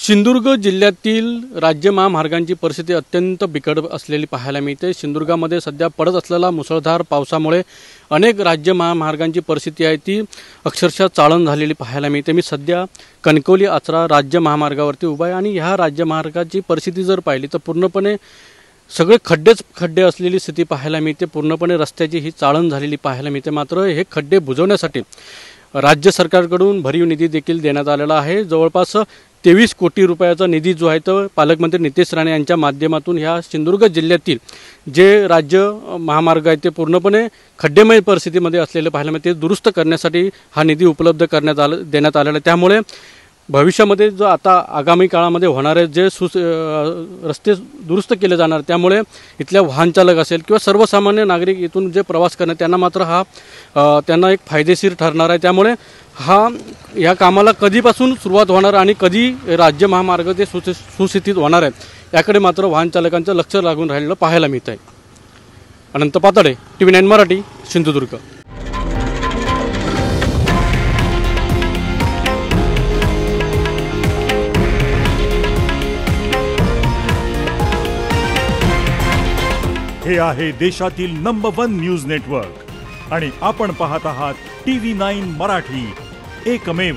सिंधुदुर्ग जिल्ह्यातील राज्य महामार्गांची परिस्थिती अत्यंत बिकट असलेली पाहायला मिळते। सिंधुदुर्गामध्ये सध्या पडत असलेला मुसळधार पावसामुळे अनेक राज्य महामार्गांची परिस्थिती आहे ती अक्षरशः चाळण झालेली पाहायला मिळते। मी सध्या कणकवली आचरा राज्य महामार्गावरती उभा आहे आणि ह्या राज्य महामार्गाची परिस्थिती जर पाहिली तर पूर्णपणे सगळे खड्डे असलेली स्थिती पाहायला मिळते। पूर्णपणे रस्त्याची ही चाळण झालेली पाहायला मिळते। मात्र हे खड्डे बुजवण्यासाठी राज्य सरकारकडून भरीव निधी देखील देण्यात आलेला आहे। जवळपास 23 कोटी रुपयाचा निधी जो आहे तो पालकमंत्री नितेश राणे यांच्या माध्यमातून ह्या सिंधुदुर्ग जिल्ह्यातील जे राज्य महामार्ग आहे ते पूर्णपणे खड्डेमय परिस्थितीमध्ये असलेले पाहायला मिळते। ते दुरुस्त करण्यासाठी हा निधी उपलब्ध देण्यात आलेला आहे। त्यामुळे भविष्यामध्ये जो आता आगामी काळामध्ये होणारे जे रस्ते दुरुस्त केले जाणार त्यामुळे इथल्या वाहन चालक असेल किंवा सर्वसामान्य नागरिक इथून जे प्रवास करणार त्यांना मात्र त्यांना एक फायदेशीर ठरणार आहे। त्यामुळे या कामाला कधीपासून सुरुवात होणार आणि कधी राज्य महामार्ग ते सुस्थितीत होणार आहे याकडे मात्र वाहन चालकांचं लक्ष लागून राहिलेलं पाहायला मिळत आहे। अनंत पाताडे, TV9 मराठी, सिंधुदुर्ग। हे आहे देशातील नंबर 1 न्यूज नेटवर्क आणि आपण पाहत आहात TV9 मराठी, एकमेव।